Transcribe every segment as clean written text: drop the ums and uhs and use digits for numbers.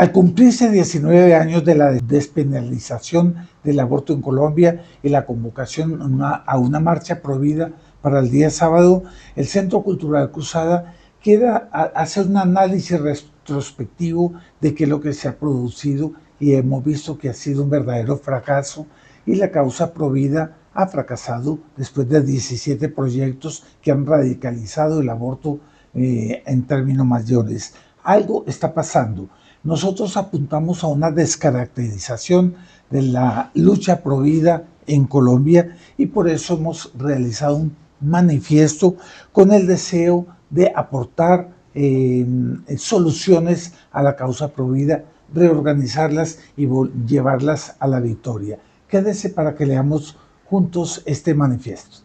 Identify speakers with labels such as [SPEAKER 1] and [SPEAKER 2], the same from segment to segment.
[SPEAKER 1] Al cumplirse 19 años de la despenalización del aborto en Colombia y la convocación a una marcha provida para el día sábado, el Centro Cultural Cruzada quiere hacer un análisis retrospectivo de qué es lo que se ha producido y hemos visto que ha sido un verdadero fracaso y la causa provida ha fracasado después de 17 proyectos que han radicalizado el aborto en términos mayores. Algo está pasando. Nosotros apuntamos a una descaracterización de la lucha provida en Colombia y por eso hemos realizado un manifiesto con el deseo de aportar soluciones a la causa provida, reorganizarlas y llevarlas a la victoria. Quédese para que leamos juntos este manifiesto.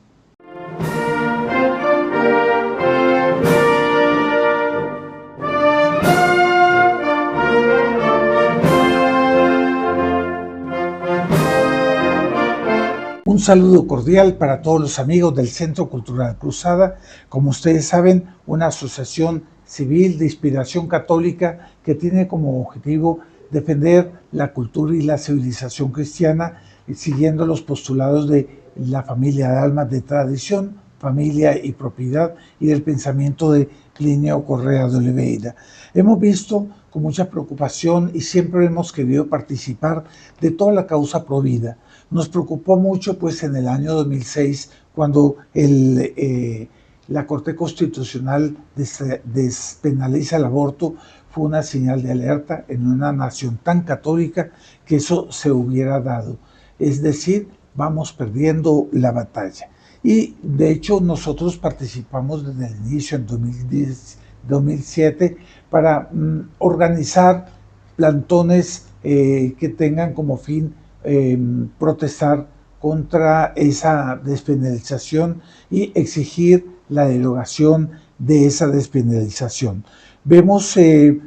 [SPEAKER 1] Un saludo cordial para todos los amigos del Centro Cultural Cruzada, como ustedes saben, una asociación civil de inspiración católica que tiene como objetivo defender la cultura y la civilización cristiana, siguiendo los postulados de la familia de almas de tradición, familia y propiedad y del pensamiento de Plinio Correa de Oliveira. Hemos visto con mucha preocupación y siempre hemos querido participar de toda la causa provida. Nos preocupó mucho pues en el año 2006 cuando la Corte Constitucional despenaliza el aborto. Fue una señal de alerta en una nación tan católica que eso se hubiera dado. Es decir, vamos perdiendo la batalla. Y de hecho nosotros participamos desde el inicio en 2007 para organizar plantones que tengan como fin protestar contra esa despenalización y exigir la derogación de esa despenalización. Vemos que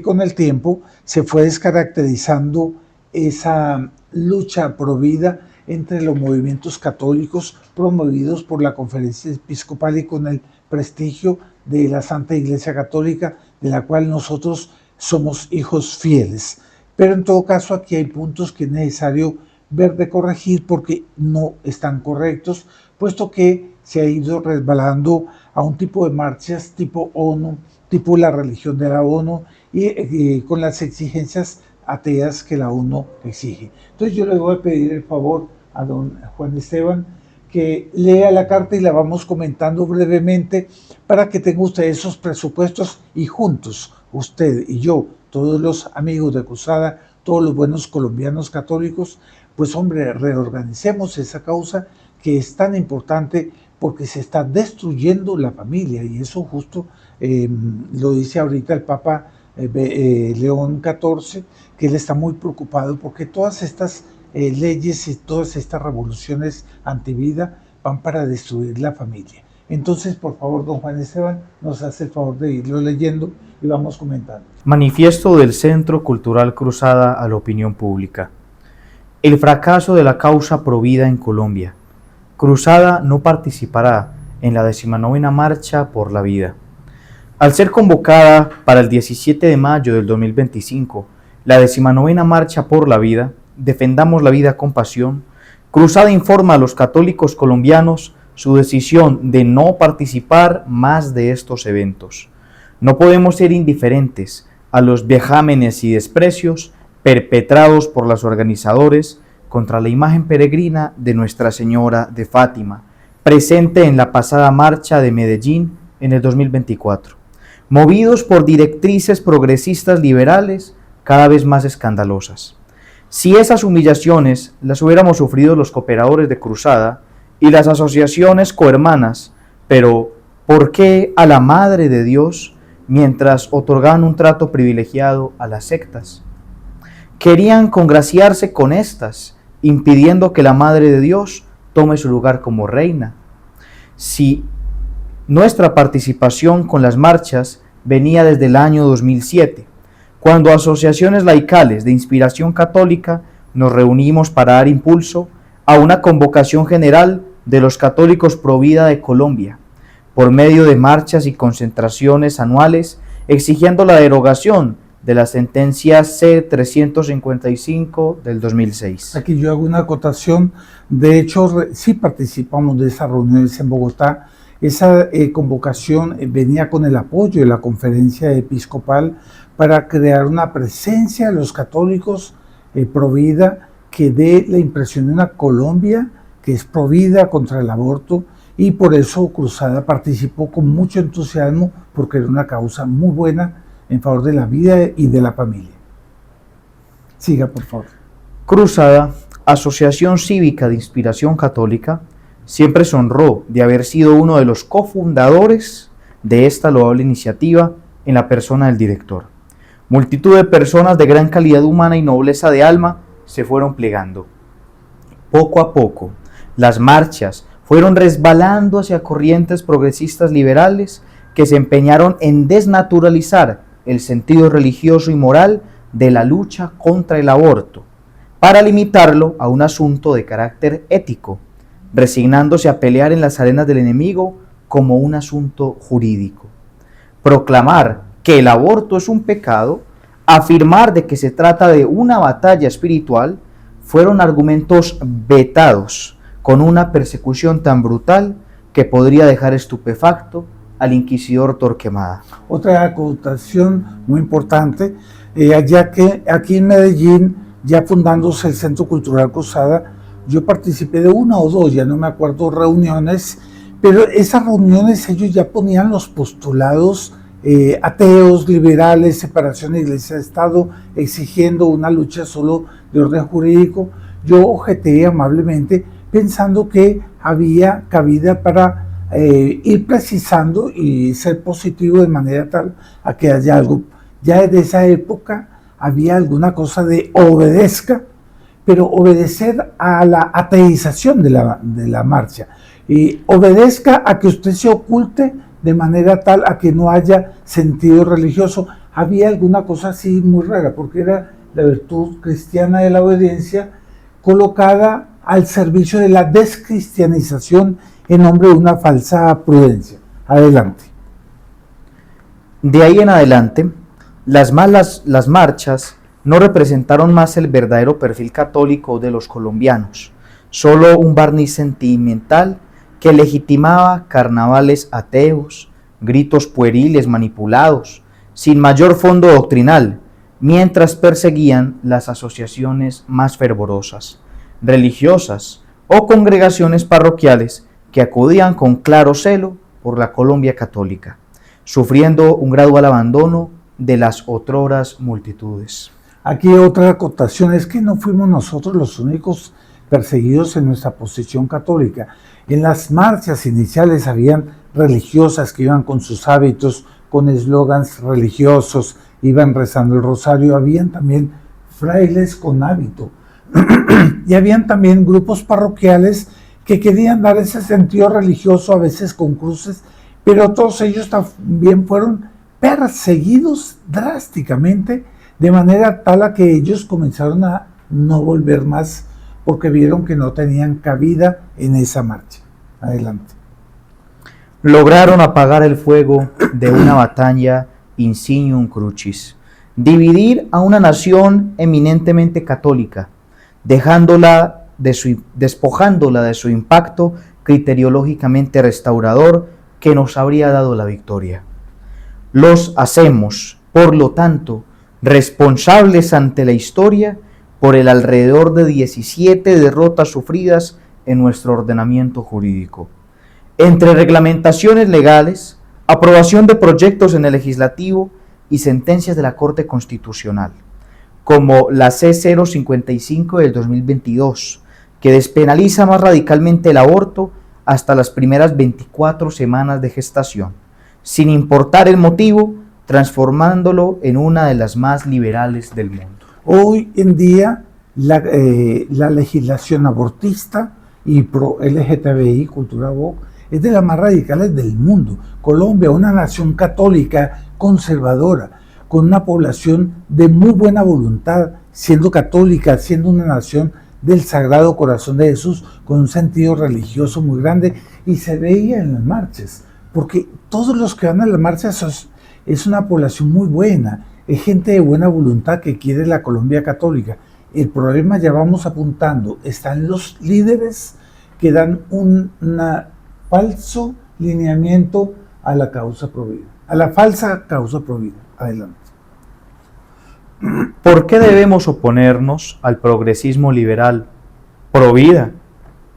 [SPEAKER 1] con el tiempo se fue descaracterizando esa lucha provida entre los movimientos católicos promovidos por la Conferencia Episcopal y con el prestigio de la Santa Iglesia Católica, de la cual nosotros somos hijos fieles. Pero en todo caso aquí hay puntos que es necesario ver de corregir porque no están correctos, puesto que se ha ido resbalando a un tipo de marchas tipo ONU, tipo la religión de la ONU y con las exigencias ateas que la ONU exige. Entonces yo le voy a pedir el favor a don Juan Esteban que lea la carta y la vamos comentando brevemente para que tenga usted esos presupuestos y juntos, usted y yo, todos los amigos de Cruzada, todos los buenos colombianos católicos, pues hombre, reorganicemos esa causa que es tan importante porque se está destruyendo la familia y eso justo lo dice ahorita el Papa León XIV, que él está muy preocupado porque todas estas leyes y todas estas revoluciones antivida van para destruir la familia. Entonces, por favor, don Juan Esteban, nos hace el favor de irlo leyendo y vamos comentando.
[SPEAKER 2] Manifiesto del Centro Cultural Cruzada a la opinión pública. El fracaso de la causa provida en Colombia. Cruzada no participará en la 19ª Marcha por la Vida. Al ser convocada para el 17 de mayo del 2025, la 19ª Marcha por la Vida, Defendamos la Vida con Pasión, Cruzada informa a los católicos colombianos su decisión de no participar más de estos eventos. No podemos ser indiferentes a los vejámenes y desprecios perpetrados por los organizadores contra la imagen peregrina de Nuestra Señora de Fátima, presente en la pasada marcha de Medellín en el 2024, movidos por directrices progresistas liberales cada vez más escandalosas. Si esas humillaciones las hubiéramos sufrido los cooperadores de Cruzada y las asociaciones cohermanas, pero ¿por qué a la Madre de Dios mientras otorgaban un trato privilegiado a las sectas? Querían congraciarse con estas, impidiendo que la Madre de Dios tome su lugar como reina. Si nuestra participación con las marchas venía desde el año 2007, cuando asociaciones laicales de inspiración católica nos reunimos para dar impulso a una convocación general de los católicos pro vida de Colombia, por medio de marchas y concentraciones anuales exigiendo la derogación de la sentencia C-355 del 2006.
[SPEAKER 1] Aquí yo hago una acotación. De hecho, sí participamos de esas reuniones en Bogotá. Esa convocación venía con el apoyo de la Conferencia Episcopal para crear una presencia de los católicos pro vida que dé la impresión de una Colombia que es pro vida contra el aborto, y por eso Cruzada participó con mucho entusiasmo porque era una causa muy buena en favor de la vida y de la familia. Siga, por favor.
[SPEAKER 2] Cruzada, asociación cívica de inspiración católica, siempre se honró de haber sido uno de los cofundadores de esta loable iniciativa en la persona del director. Multitud de personas de gran calidad humana y nobleza de alma se fueron plegando. Poco a poco, las marchas fueron resbalando hacia corrientes progresistas liberales que se empeñaron en desnaturalizar el sentido religioso y moral de la lucha contra el aborto, para limitarlo a un asunto de carácter ético, resignándose a pelear en las arenas del enemigo como un asunto jurídico. Proclamar que el aborto es un pecado, afirmar de que se trata de una batalla espiritual, fueron argumentos vetados con una persecución tan brutal que podría dejar estupefacto al inquisidor Torquemada.
[SPEAKER 1] Otra acotación muy importante, ya que aquí en Medellín, ya fundándose el Centro Cultural Cruzada, yo participé de una o dos, ya no me acuerdo, reuniones, pero esas reuniones ellos ya ponían los postulados ateos, liberales, separación de Iglesia-Estado, exigiendo una lucha solo de orden jurídico. Yo objeté amablemente pensando que había cabida para ir precisando y ser positivo de manera tal a que haya algo. Ya desde esa época había alguna cosa de obedezca, pero obedecer a la ateización de la marcha. Y obedezca a que usted se oculte de manera tal a que no haya sentido religioso. Había alguna cosa así muy rara, porque era la virtud cristiana de la obediencia colocada al servicio de la descristianización en nombre de una falsa prudencia. Adelante.
[SPEAKER 2] De ahí en adelante, las marchas no representaron más el verdadero perfil católico de los colombianos, solo un barniz sentimental que legitimaba carnavales ateos, gritos pueriles manipulados, sin mayor fondo doctrinal, mientras perseguían las asociaciones más fervorosas, religiosas o congregaciones parroquiales que acudían con claro celo por la Colombia católica, sufriendo un gradual abandono de las otroras multitudes.
[SPEAKER 1] Aquí otra acotación es que no fuimos nosotros los únicos perseguidos en nuestra posición católica. En las marchas iniciales habían religiosas que iban con sus hábitos, con eslogans religiosos, iban rezando el rosario, habían también frailes con hábito y habían también grupos parroquiales que querían dar ese sentido religioso, a veces con cruces, pero todos ellos también fueron perseguidos drásticamente, de manera tal a que ellos comenzaron a no volver más porque vieron que no tenían cabida en esa marcha. Adelante.
[SPEAKER 2] Lograron apagar el fuego de una batalla insignium crucis, dividir a una nación eminentemente católica, despojándola de su impacto criteriológicamente restaurador que nos habría dado la victoria. Los hacemos, por lo tanto, responsables ante la historia por el alrededor de 17 derrotas sufridas en nuestro ordenamiento jurídico. Entre reglamentaciones legales, aprobación de proyectos en el legislativo y sentencias de la Corte Constitucional, como la C-055 del 2022, que despenaliza más radicalmente el aborto hasta las primeras 24 semanas de gestación, sin importar el motivo, transformándolo en una de las más liberales del mundo.
[SPEAKER 1] Hoy en día la legislación abortista y pro LGTBI, cultura woke, es de las más radicales del mundo. Colombia, una nación católica conservadora, con una población de muy buena voluntad, siendo católica, siendo una nación del Sagrado Corazón de Jesús, con un sentido religioso muy grande, y se veía en las marchas, porque todos los que van a las marchas es una población muy buena, es gente de buena voluntad que quiere la Colombia católica. El problema, ya vamos apuntando, están los líderes que dan un falso lineamiento a la causa provida, a la falsa causa provida. Adelante.
[SPEAKER 2] ¿Por qué debemos oponernos al progresismo liberal provida?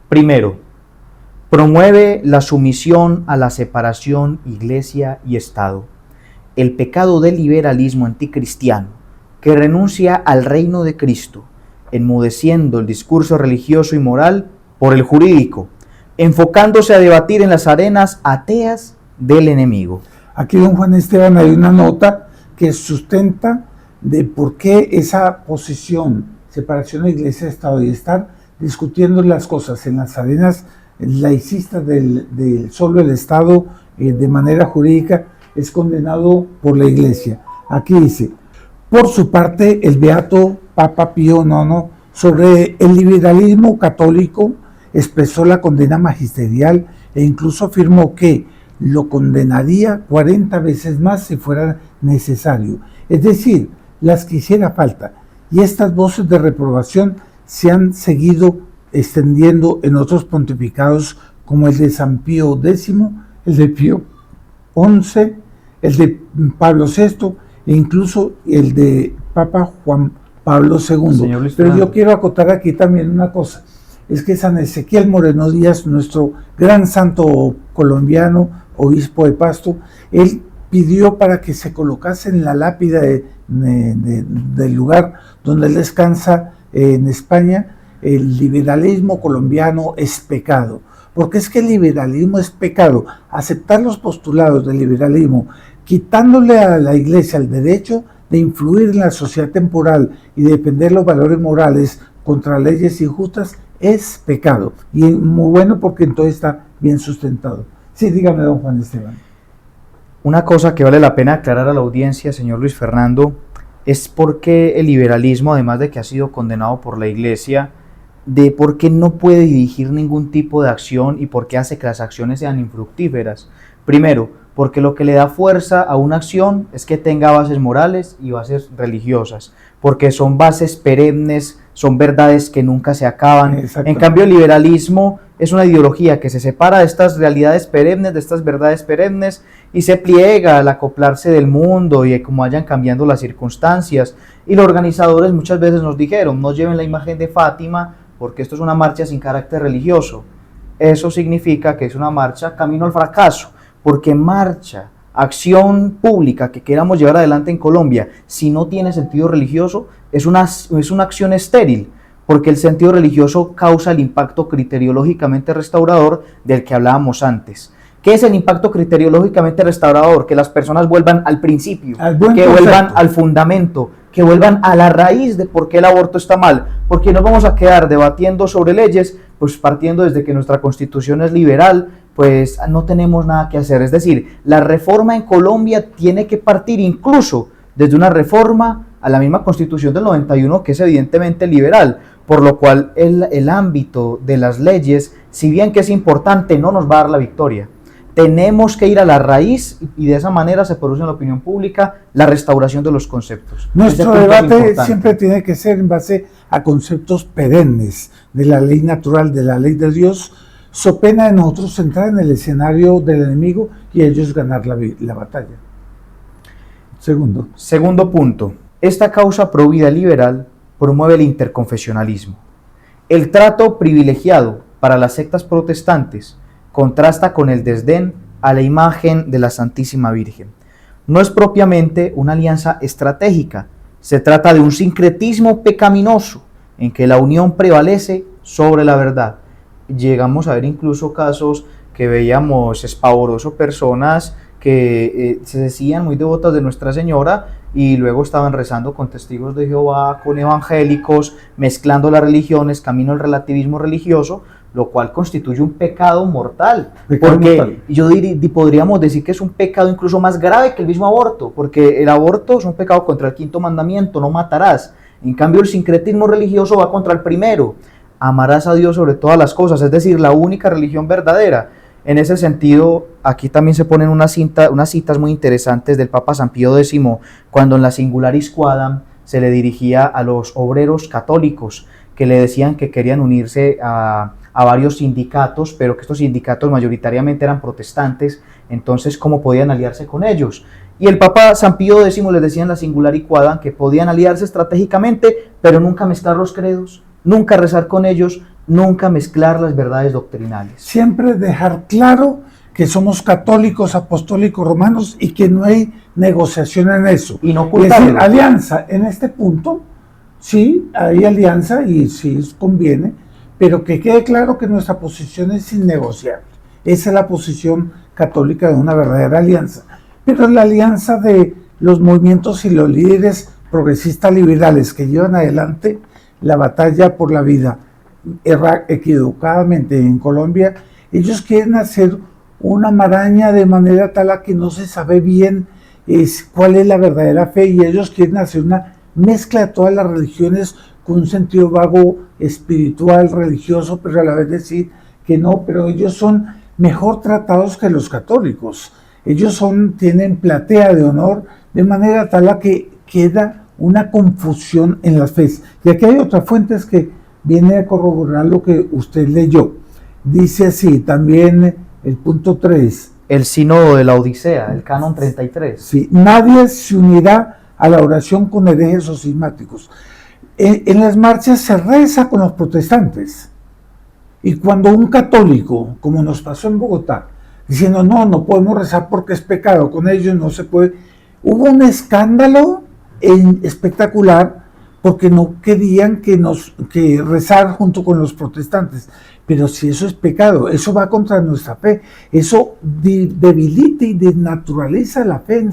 [SPEAKER 2] Primero, promueve la sumisión a la separación Iglesia y Estado. El pecado del liberalismo anticristiano, que renuncia al reino de Cristo, enmudeciendo el discurso religioso y moral por el jurídico, enfocándose a debatir en las arenas ateas del enemigo.
[SPEAKER 1] Aquí, don Juan Esteban, hay una nota que sustenta de por qué esa posición, separación de Iglesia y Estado, y estar discutiendo las cosas en las arenas laicistas del solo el Estado de manera jurídica, es condenado por la Iglesia. Aquí dice: por su parte, el beato Papa Pío IX sobre el liberalismo católico expresó la condena magisterial e incluso afirmó que lo condenaría 40 veces más si fuera necesario, es decir, las que hiciera falta. Y estas voces de reprobación se han seguido extendiendo en otros pontificados como el de San Pío X, el de Pío XI, el de Pablo VI e incluso el de Papa Juan Pablo II. Pero yo quiero acotar aquí también una cosa, es que San Ezequiel Moreno Díaz, nuestro gran santo colombiano, obispo de Pasto, él pidió para que se colocase en la lápida del lugar donde él descansa en España: el liberalismo colombiano es pecado. Porque es que el liberalismo es pecado. Aceptar los postulados del liberalismo, quitándole a la Iglesia el derecho de influir en la sociedad temporal y defender los valores morales contra leyes injustas, es pecado. Y muy bueno, porque entonces está bien sustentado. Sí, dígame, don Juan Esteban.
[SPEAKER 2] Una cosa que vale la pena aclarar a la audiencia, señor Luis Fernando, es por qué el liberalismo, además de que ha sido condenado por la Iglesia, de por qué no puede dirigir ningún tipo de acción y por qué hace que las acciones sean infructíferas. Primero, porque lo que le da fuerza a una acción es que tenga bases morales y bases religiosas, porque son bases perennes, son verdades que nunca se acaban. En cambio, el liberalismo es una ideología que se separa de estas realidades perennes, de estas verdades perennes, y se pliega al acoplarse del mundo y de cómo vayan cambiando las circunstancias. Y los organizadores muchas veces nos dijeron: no lleven la imagen de Fátima, porque esto es una marcha sin carácter religioso. Eso significa que es una marcha camino al fracaso, porque marcha, acción pública que queramos llevar adelante en Colombia, si no tiene sentido religioso, es una acción estéril, porque el sentido religioso causa el impacto criteriológicamente restaurador del que hablábamos antes. ¿Qué es el impacto criteriológicamente restaurador? Que las personas vuelvan al principio, que vuelvan al fundamento, que vuelvan a la raíz de por qué el aborto está mal, porque no vamos a quedar debatiendo sobre leyes, pues partiendo desde que nuestra constitución es liberal, pues no tenemos nada que hacer. Es decir, la reforma en Colombia tiene que partir incluso desde una reforma a la misma constitución del 91, que es evidentemente liberal, por lo cual el ámbito de las leyes, si bien que es importante, no nos va a dar la victoria. Tenemos que ir a la raíz y de esa manera se produce en la opinión pública la restauración de los conceptos.
[SPEAKER 1] Nuestro debate siempre tiene que ser en base a conceptos perennes de la ley natural, de la ley de Dios, so pena de nosotros entrar en el escenario del enemigo y ellos ganar la batalla.
[SPEAKER 2] Segundo punto, esta causa provida liberal promueve el interconfesionalismo. El trato privilegiado para las sectas protestantes contrasta con el desdén a la imagen de la Santísima Virgen. No es propiamente una alianza estratégica, se trata de un sincretismo pecaminoso en que la unión prevalece sobre la verdad. Llegamos a ver incluso casos que veíamos espavoroso, personas que se decían muy devotas de Nuestra Señora y luego estaban rezando con testigos de Jehová, con evangélicos, mezclando las religiones, camino al relativismo religioso, lo cual constituye un pecado mortal, porque yo podríamos decir que es un pecado incluso más grave que el mismo aborto, porque el aborto es un pecado contra el quinto mandamiento: no matarás. En cambio, el sincretismo religioso va contra el primero: amarás a Dios sobre todas las cosas, es decir, la única religión verdadera. En ese sentido, aquí también se ponen unas citas muy interesantes del Papa San Pío X, cuando en la Singularis Quadam se le dirigía a los obreros católicos que le decían que querían unirse a varios sindicatos, pero que estos sindicatos mayoritariamente eran protestantes, entonces ¿cómo podían aliarse con ellos? Y el Papa San Pío X les decía en la Singularis Quadam que podían aliarse estratégicamente, pero nunca mezclar los credos, nunca rezar con ellos, nunca mezclar las verdades doctrinales.
[SPEAKER 1] Siempre dejar claro que somos católicos, apostólicos, romanos y que no hay negociación en eso.
[SPEAKER 2] Y no
[SPEAKER 1] es decir, alianza en este punto, sí, hay alianza y sí conviene, pero que quede claro que nuestra posición es innegociable. Esa es la posición católica de una verdadera alianza. Pero la alianza de los movimientos y los líderes progresistas liberales que llevan adelante la batalla por la vida equivocadamente en Colombia, ellos quieren hacer una maraña de manera tal a que no se sabe bien cuál es la verdadera fe, y ellos quieren hacer una mezcla de todas las religiones con un sentido vago espiritual, religioso, pero a la vez decir que no, pero ellos son mejor tratados que los católicos. Ellos tienen platea de honor, de manera tal a que queda una confusión en las fes. Y aquí hay otras fuentes que viene a corroborar lo que usted leyó. Dice así, también el punto 3.
[SPEAKER 2] El sínodo de la Odisea, el canon 33.
[SPEAKER 1] Sí, nadie se unirá a la oración con herejes o cismáticos. En las marchas se reza con los protestantes. Y cuando un católico, como nos pasó en Bogotá, diciendo no podemos rezar porque es pecado, con ellos no se puede, hubo un escándalo espectacular porque no querían que rezar junto con los protestantes. Pero si eso es pecado, eso va contra nuestra fe, eso debilita y desnaturaliza la fe en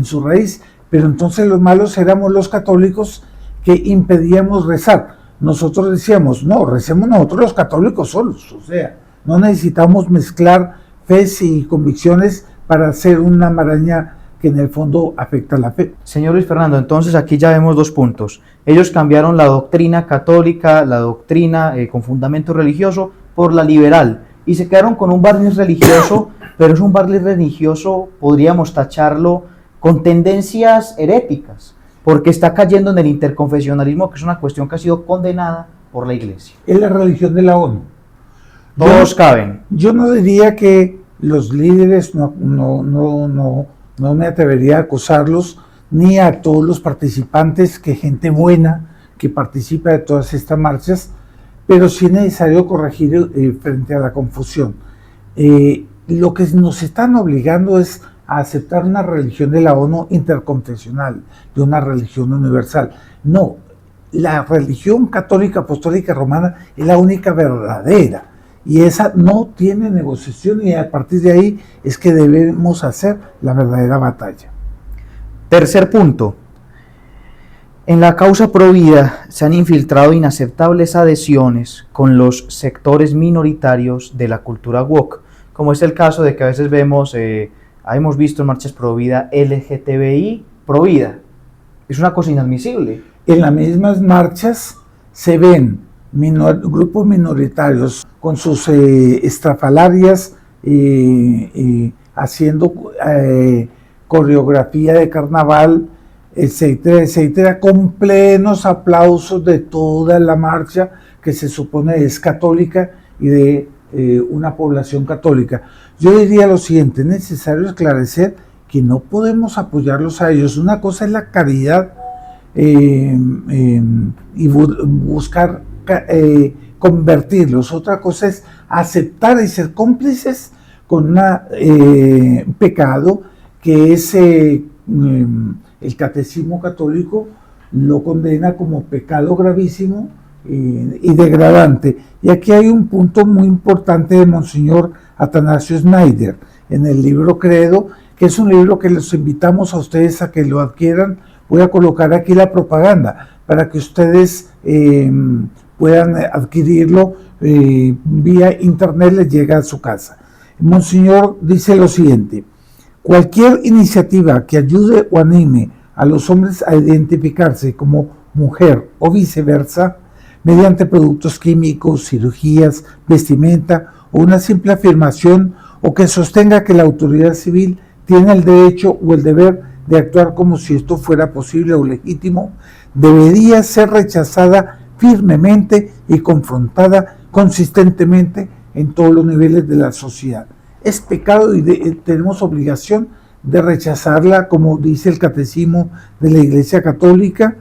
[SPEAKER 1] su raíz. Pero entonces los malos éramos los católicos que impedíamos rezar. Nosotros decíamos, no, recemos nosotros los católicos solos, o sea, no necesitamos mezclar fe y convicciones para hacer una maraña que en el fondo afecta a la fe.
[SPEAKER 2] Señor Luis Fernando, entonces aquí ya vemos dos puntos. Ellos cambiaron la doctrina católica, la doctrina con fundamento religioso, por la liberal, y se quedaron con un barniz religioso, pero es un barniz religioso, podríamos tacharlo con tendencias heréticas, porque está cayendo en el interconfesionalismo, que es una cuestión que ha sido condenada por la Iglesia.
[SPEAKER 1] Es la religión de la ONU.
[SPEAKER 2] Todos caben.
[SPEAKER 1] Yo no diría que los líderes, no me atrevería a acusarlos, ni a todos los participantes, que gente buena que participa de todas estas marchas, pero sí es necesario corregir frente a la confusión. Lo que nos están obligando es a aceptar una religión de la ONU interconfesional, de una religión universal. No, la religión católica, apostólica, romana es la única verdadera, y esa no tiene negociación, y a partir de ahí es que debemos hacer la verdadera batalla.
[SPEAKER 2] Tercer punto. En la causa Provida se han infiltrado inaceptables adhesiones con los sectores minoritarios de la cultura woke, como es el caso de que a veces hemos visto en marchas Provida LGTBI Provida. Es una cosa inadmisible.
[SPEAKER 1] En las mismas marchas se ven grupos minoritarios con sus estrafalarias haciendo coreografía de carnaval, etcétera, etcétera, con plenos aplausos de toda la marcha que se supone es católica y de una población católica. Yo diría lo siguiente: es necesario esclarecer que no podemos apoyarlos a ellos. Una cosa es la caridad y buscar convertirlos, otra cosa es aceptar y ser cómplices con un pecado que es el catecismo católico lo condena como pecado gravísimo y degradante. Y aquí hay un punto muy importante de Monseñor Atanasio Schneider en el libro Credo, que es un libro que los invitamos a ustedes a que lo adquieran. Voy a colocar aquí la propaganda para que ustedes puedan adquirirlo vía internet, les llega a su casa. Monseñor dice lo siguiente: cualquier iniciativa que ayude o anime a los hombres a identificarse como mujer o viceversa, mediante productos químicos, cirugías, vestimenta o una simple afirmación o que sostenga que la autoridad civil tiene el derecho o el deber de actuar como si esto fuera posible o legítimo, debería ser rechazada firmemente y confrontada consistentemente en todos los niveles de la sociedad. Es pecado y tenemos obligación de rechazarla, como dice el Catecismo de la Iglesia Católica,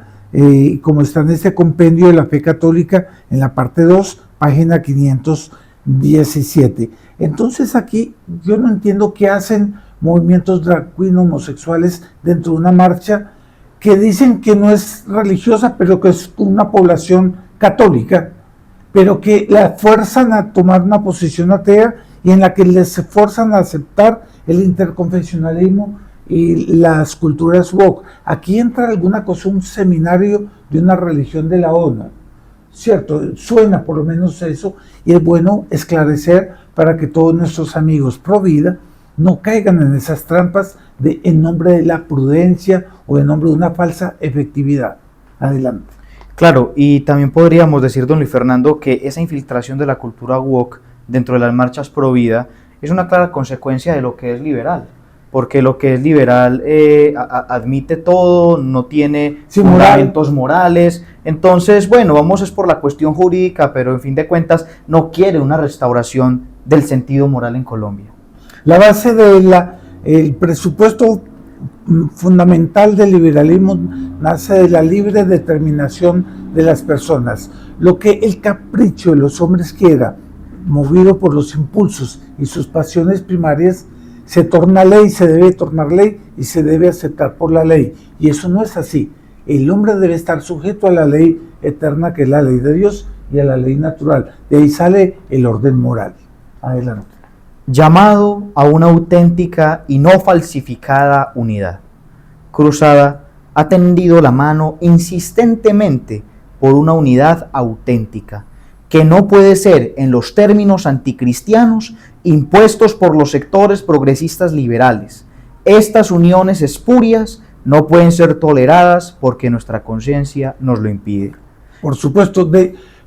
[SPEAKER 1] como está en este compendio de la fe católica, en la parte 2, página 517. Entonces aquí yo no entiendo qué hacen movimientos drag queen homosexuales dentro de una marcha que dicen que no es religiosa, pero que es una población católica, pero que la fuerzan a tomar una posición atea y en la que les forzan a aceptar el interconfesionalismo y las culturas woke. Aquí entra alguna cosa, un seminario de una religión de la ONU, ¿cierto? Suena por lo menos eso, y es bueno esclarecer para que todos nuestros amigos pro vida no caigan en esas trampas en nombre de la prudencia o en nombre de una falsa efectividad. Adelante.
[SPEAKER 2] Claro, y también podríamos decir, don Luis Fernando, que esa infiltración de la cultura woke dentro de las marchas pro vida es una clara consecuencia de lo que es liberal, porque lo que es liberal admite todo, no tiene fundamentos morales. Entonces, bueno, vamos es por la cuestión jurídica, pero en fin de cuentas no quiere una restauración del sentido moral en Colombia.
[SPEAKER 1] La base del presupuesto fundamental del liberalismo nace de la libre determinación de las personas. Lo que el capricho de los hombres quiera, movido por los impulsos y sus pasiones primarias, se torna ley, se debe tornar ley y se debe aceptar por la ley. Y eso no es así. El hombre debe estar sujeto a la ley eterna, que es la ley de Dios, y a la ley natural. De ahí sale el orden moral. Adelante.
[SPEAKER 2] Llamado a una auténtica y no falsificada unidad. Cruzada ha tendido la mano insistentemente por una unidad auténtica, que no puede ser en los términos anticristianos impuestos por los sectores progresistas liberales. Estas uniones espurias no pueden ser toleradas porque nuestra conciencia nos lo impide.
[SPEAKER 1] Por supuesto,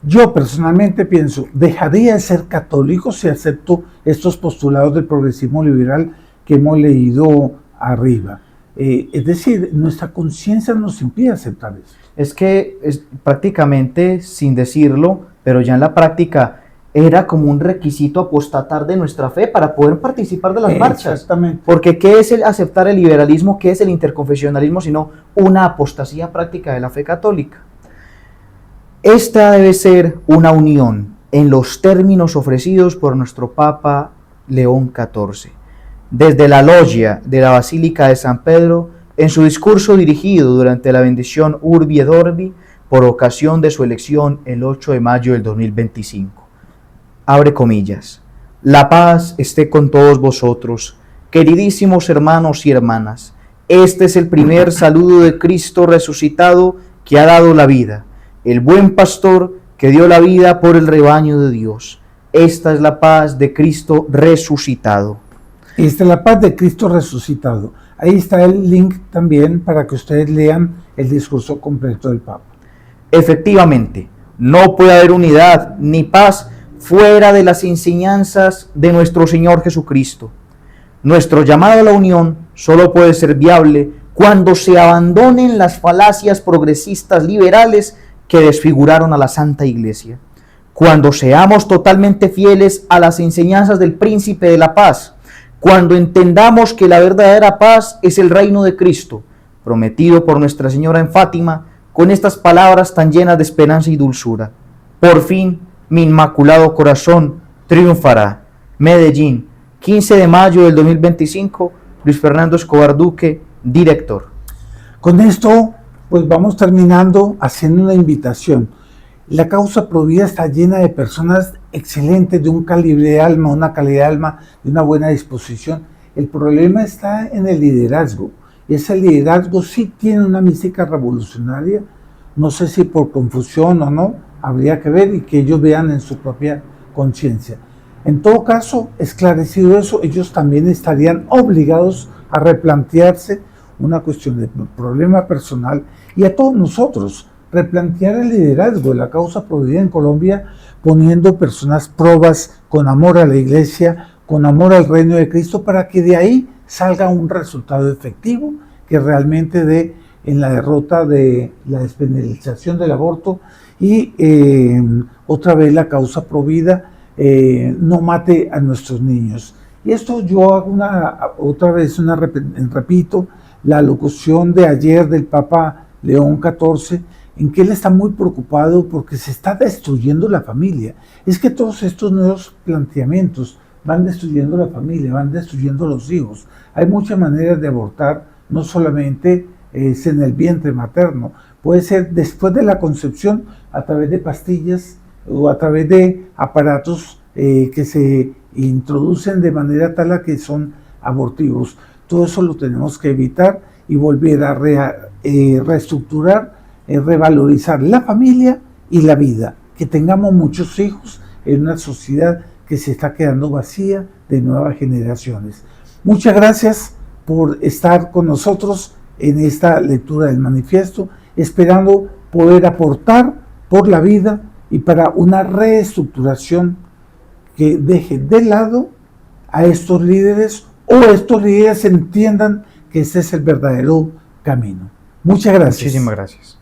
[SPEAKER 1] yo personalmente pienso, dejaría de ser católico si acepto estos postulados del progresismo liberal que hemos leído arriba. Es decir, nuestra conciencia nos impide aceptar eso.
[SPEAKER 2] Es que prácticamente, sin decirlo, pero ya en la práctica, era como un requisito apostatar de nuestra fe para poder participar de las marchas.
[SPEAKER 1] Exactamente.
[SPEAKER 2] Porque ¿qué es el aceptar el liberalismo? ¿Qué es el interconfesionalismo? Sino una apostasía práctica de la fe católica. Esta debe ser una unión en los términos ofrecidos por nuestro Papa León XIV. Desde la loggia de la Basílica de San Pedro, en su discurso dirigido durante la bendición Urbi et Orbi, por ocasión de su elección el 8 de mayo del 2025. Abre comillas. La paz esté con todos vosotros, queridísimos hermanos y hermanas. Este es el primer saludo de Cristo resucitado que ha dado la vida, el buen pastor que dio la vida por el rebaño de Dios. Esta es la paz de Cristo resucitado.
[SPEAKER 1] Esta es la paz de Cristo resucitado. Ahí está el link también para que ustedes lean el discurso completo del Papa.
[SPEAKER 2] Efectivamente, no puede haber unidad ni paz fuera de las enseñanzas de nuestro Señor Jesucristo. Nuestro llamado a la unión solo puede ser viable cuando se abandonen las falacias progresistas liberales que desfiguraron a la Santa Iglesia, cuando seamos totalmente fieles a las enseñanzas del Príncipe de la Paz, cuando entendamos que la verdadera paz es el reino de Cristo, prometido por Nuestra Señora en Fátima, con estas palabras tan llenas de esperanza y dulzura. Por fin, mi inmaculado corazón triunfará. Medellín, 15 de mayo del 2025, Luis Fernando Escobar Duque, director.
[SPEAKER 1] Con esto, pues vamos terminando haciendo una invitación. La causa Provida está llena de personas excelentes, de un calibre de alma, una calidad de alma, de una buena disposición. El problema está en el liderazgo. Y ese liderazgo sí tiene una mística revolucionaria. No sé si por confusión o no, habría que ver y que ellos vean en su propia conciencia. En todo caso, esclarecido eso, ellos también estarían obligados a replantearse una cuestión de problema personal, y a todos nosotros replantear el liderazgo de la causa Provida en Colombia, poniendo personas probas con amor a la iglesia, con amor al reino de Cristo, para que de ahí salga un resultado efectivo que realmente dé en la derrota de la despenalización del aborto y otra vez la causa Provida no mate a nuestros niños. Y esto yo hago repito, la locución de ayer del Papa León XIV, en que él está muy preocupado porque se está destruyendo la familia. Es que todos estos nuevos planteamientos van destruyendo la familia, van destruyendo los hijos. Hay muchas maneras de abortar, no solamente es en el vientre materno, puede ser después de la concepción a través de pastillas o a través de aparatos que se introducen de manera tal a que son abortivos. Todo eso lo tenemos que evitar y volver a reestructurar, revalorizar la familia y la vida. Que tengamos muchos hijos en una sociedad que se está quedando vacía de nuevas generaciones. Muchas gracias por estar con nosotros en esta lectura del manifiesto, esperando poder aportar por la vida y para una reestructuración que deje de lado a estos líderes o estos líderes entiendan que ese es el verdadero camino. Muchas gracias.
[SPEAKER 2] Muchísimas gracias.